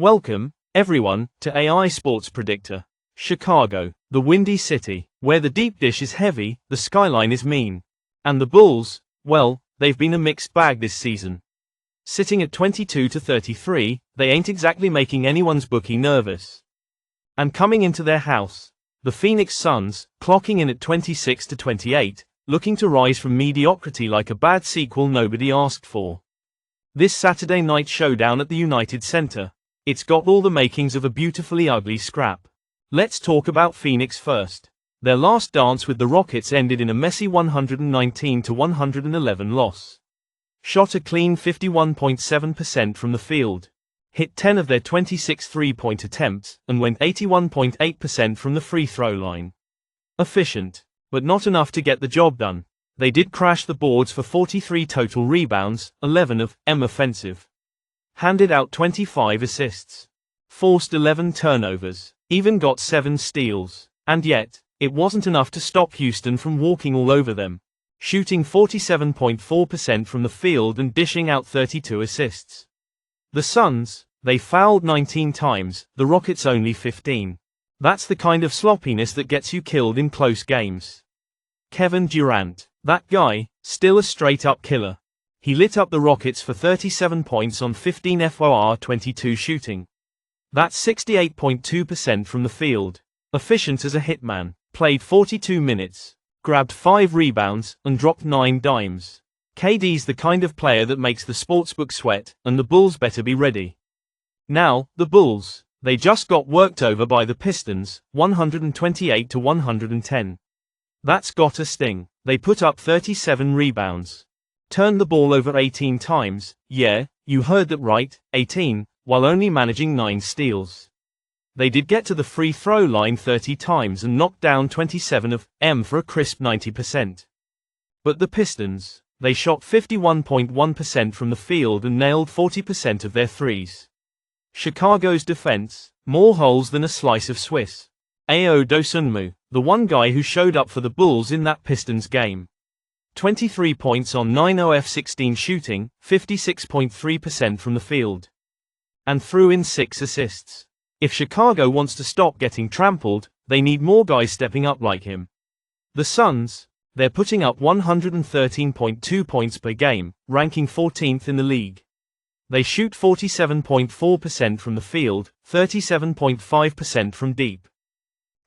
Welcome, everyone, to AI Sports Predictor. Chicago, the Windy City, where the deep dish is heavy, the skyline is mean. And the Bulls, well, they've been a mixed bag this season. Sitting at 22-33, they ain't exactly making anyone's bookie nervous. And coming into their house, the Phoenix Suns, clocking in at 26-28, looking to rise from mediocrity like a bad sequel nobody asked for. This Saturday night showdown at the United Center, it's got all the makings of a beautifully ugly scrap. Let's talk about Phoenix first. Their last dance with the Rockets ended in a messy 119-111 loss. Shot a clean 51.7% from the field. Hit 10 of their 26 three-point attempts, and went 81.8% from the free throw line. Efficient, but not enough to get the job done. They did crash the boards for 43 total rebounds, 11 of them offensive. Handed out 25 assists. Forced 11 turnovers. Even got 7 steals. And yet, it wasn't enough to stop Houston from walking all over them. Shooting 47.4% from the field and dishing out 32 assists. The Suns, they fouled 19 times, the Rockets only 15. That's the kind of sloppiness that gets you killed in close games. Kevin Durant, that guy, still a straight-up killer. He lit up the Rockets for 37 points on 15 FOR 22 shooting. That's 68.2% from the field. Efficient as a hitman. Played 42 minutes. Grabbed 5 rebounds, and dropped 9 dimes. KD's the kind of player that makes the sportsbook sweat, and the Bulls better be ready. Now, the Bulls, they just got worked over by the Pistons, 128-110. That's got a sting. They put up 37 rebounds. Turned the ball over 18 times, yeah, you heard that right, 18, while only managing 9 steals. They did get to the free throw line 30 times and knocked down 27 of them for a crisp 90%. But the Pistons, they shot 51.1% from the field and nailed 40% of their threes. Chicago's defense, more holes than a slice of Swiss. Ayo Dosunmu, the one guy who showed up for the Bulls in that Pistons game. 23 points on 9 of 16 shooting, 56.3% from the field. And threw in 6 assists. If Chicago wants to stop getting trampled, they need more guys stepping up like him. The Suns, they're putting up 113.2 points per game, ranking 14th in the league. They shoot 47.4% from the field, 37.5% from deep.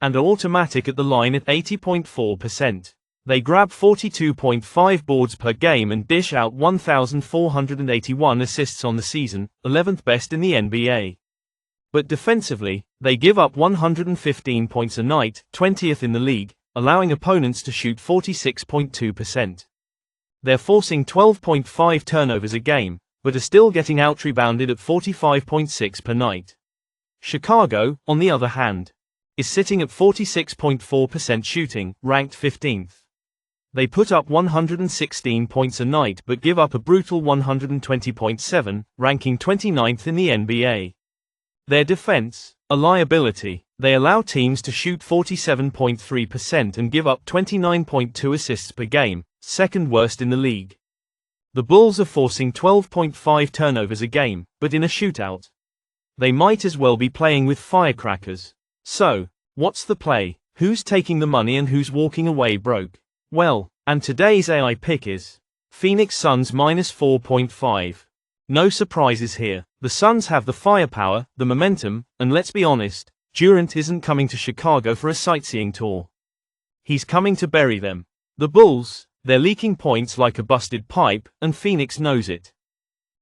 And are automatic at the line at 80.4%. They grab 42.5 boards per game and dish out 1,481 assists on the season, 11th best in the NBA. But defensively, they give up 115 points a night, 20th in the league, allowing opponents to shoot 46.2%. They're forcing 12.5 turnovers a game, but are still getting out-rebounded at 45.6 per night. Chicago, on the other hand, is sitting at 46.4% shooting, ranked 15th. They put up 116 points a night but give up a brutal 120.7, ranking 29th in the NBA. Their defense, a liability. They allow teams to shoot 47.3% and give up 29.2 assists per game, second worst in the league. The Bulls are forcing 12.5 turnovers a game, but in a shootout. They might as well be playing with firecrackers. So, what's the play? Who's taking the money and who's walking away broke? Well, and today's AI pick is Phoenix Suns -4.5. No surprises here. The Suns have the firepower, the momentum, and let's be honest, Durant isn't coming to Chicago for a sightseeing tour. He's coming to bury them. The Bulls, they're leaking points like a busted pipe, and Phoenix knows it.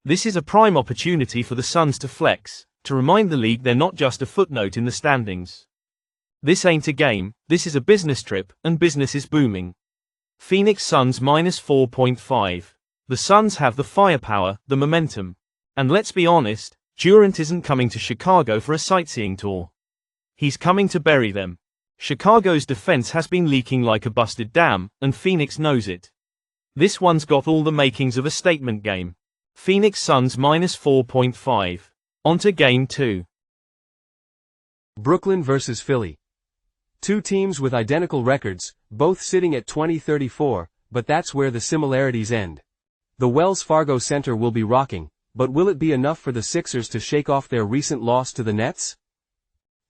This is a prime opportunity for the Suns to flex, to remind the league they're not just a footnote in the standings. This ain't a game, this is a business trip, and business is booming. Phoenix Suns -4.5. The Suns have the firepower, the momentum. And let's be honest, Durant isn't coming to Chicago for a sightseeing tour. He's coming to bury them. Chicago's defense has been leaking like a busted dam, and Phoenix knows it. This one's got all the makings of a statement game. Phoenix Suns -4.5. Onto Game 2. Brooklyn vs. Philly. Two teams with identical records, both sitting at 20-34, but that's where the similarities end. The Wells Fargo Center will be rocking, but will it be enough for the Sixers to shake off their recent loss to the Nets?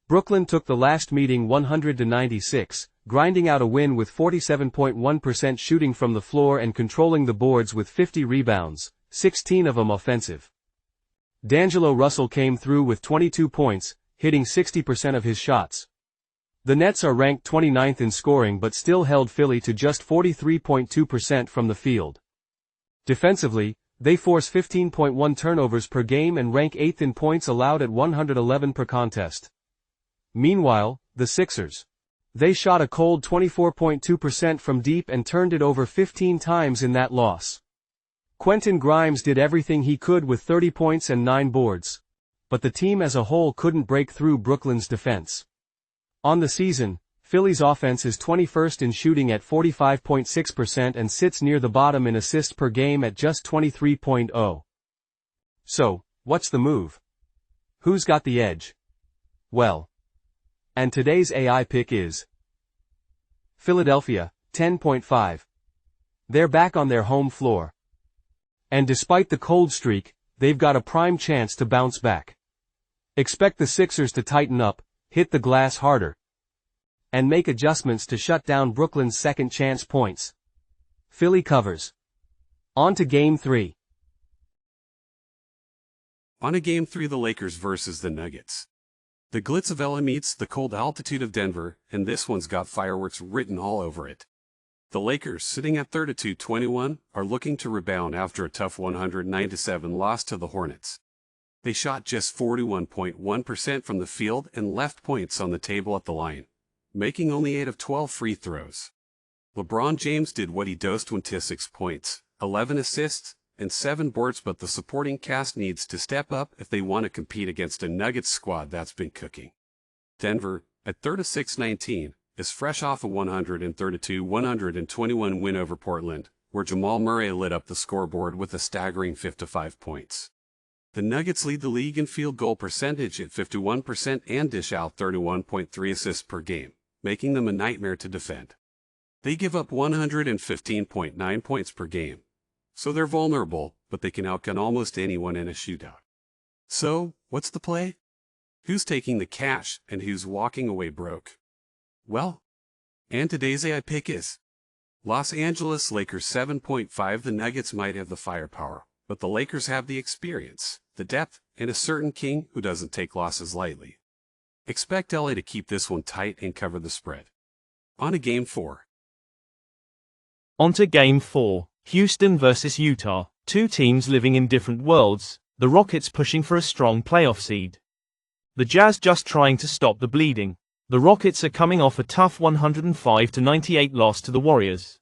Brooklyn took the last meeting 100-96, grinding out a win with 47.1% shooting from the floor and controlling the boards with 50 rebounds, 16 of them offensive. D'Angelo Russell came through with 22 points, hitting 60% of his shots. The Nets are ranked 29th in scoring but still held Philly to just 43.2% from the field. Defensively, they force 15.1 turnovers per game and rank 8th in points allowed at 111 per contest. Meanwhile, the Sixers. They shot a cold 24.2% from deep and turned it over 15 times in that loss. Quentin Grimes did everything he could with 30 points and 9 boards. But the team as a whole couldn't break through Brooklyn's defense. On the season, Philly's offense is 21st in shooting at 45.6% and sits near the bottom in assists per game at just 23.0. So, what's the move? Who's got the edge? Well. And today's AI pick is Philadelphia, 10.5. They're back on their home floor. And despite the cold streak, they've got a prime chance to bounce back. Expect the Sixers to tighten up, hit the glass harder, and make adjustments to shut down Brooklyn's second chance points. Philly covers. On to Game 3. On to Game 3, the Lakers versus the Nuggets. The glitz of LA meets the cold altitude of Denver, and this one's got fireworks written all over it. The Lakers, sitting at 32-21, are looking to rebound after a tough 109-7 loss to the Hornets. They shot just 41.1% from the field and left points on the table at the line, making only 8 of 12 free throws. LeBron James did what he does: 26 points, 11 assists, and 7 boards, but the supporting cast needs to step up if they want to compete against a Nuggets squad that's been cooking. Denver, at 36-19, is fresh off a 132-121 win over Portland, where Jamal Murray lit up the scoreboard with a staggering 55 points. The Nuggets lead the league in field goal percentage at 51% and dish out 31.3 assists per game, making them a nightmare to defend. They give up 115.9 points per game, so they're vulnerable, but they can outgun almost anyone in a shootout. So, what's the play? Who's taking the cash and who's walking away broke? Well, and today's AI pick is Los Angeles Lakers 7.5. The Nuggets might have the firepower, but the Lakers have the experience, the depth, and a certain king who doesn't take losses lightly. Expect LA to keep this one tight and cover the spread. On to Game 4. On to Game 4, Houston versus Utah, two teams living in different worlds, the Rockets pushing for a strong playoff seed. The Jazz just trying to stop the bleeding. The Rockets are coming off a tough 105-98 loss to the Warriors,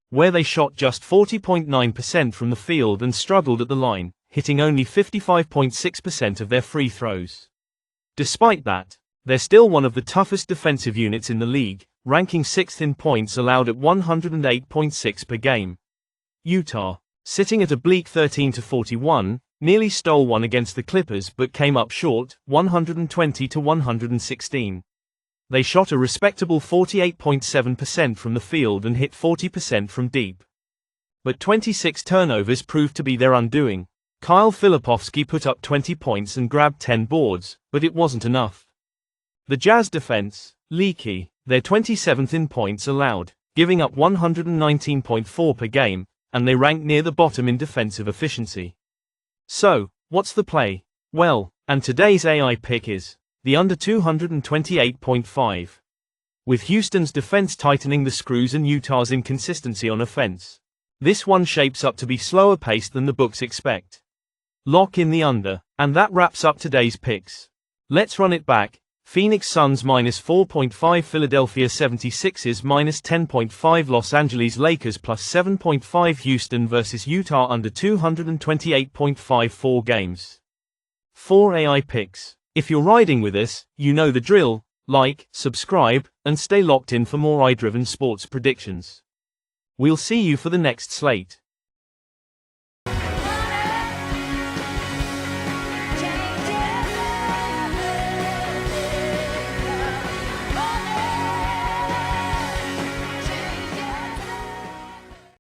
where they shot just 40.9% from the field and struggled at the line, hitting only 55.6% of their free throws. Despite that, they're still one of the toughest defensive units in the league, ranking 6th in points allowed at 108.6 per game. Utah, sitting at a bleak 13-41, nearly stole one against the Clippers but came up short, 120-116. They shot a respectable 48.7% from the field and hit 40% from deep. But 26 turnovers proved to be their undoing. Kyle Filipowski put up 20 points and grabbed 10 boards, but it wasn't enough. The Jazz defense, leaky, they're 27th in points allowed, giving up 119.4 per game, and they rank near the bottom in defensive efficiency. So, what's the play? Well, and today's AI pick is the under 228.5. With Houston's defense tightening the screws and Utah's inconsistency on offense, this one shapes up to be slower paced than the books expect. Lock in the under, and that wraps up today's picks. Let's run it back. Phoenix Suns -4.5, Philadelphia 76ers -10.5, Los Angeles Lakers +7.5, Houston vs Utah under 228.54 games. 4 AI picks. If you're riding with us, you know the drill. Like, subscribe, and stay locked in for more AI-driven sports predictions. We'll see you for the next slate.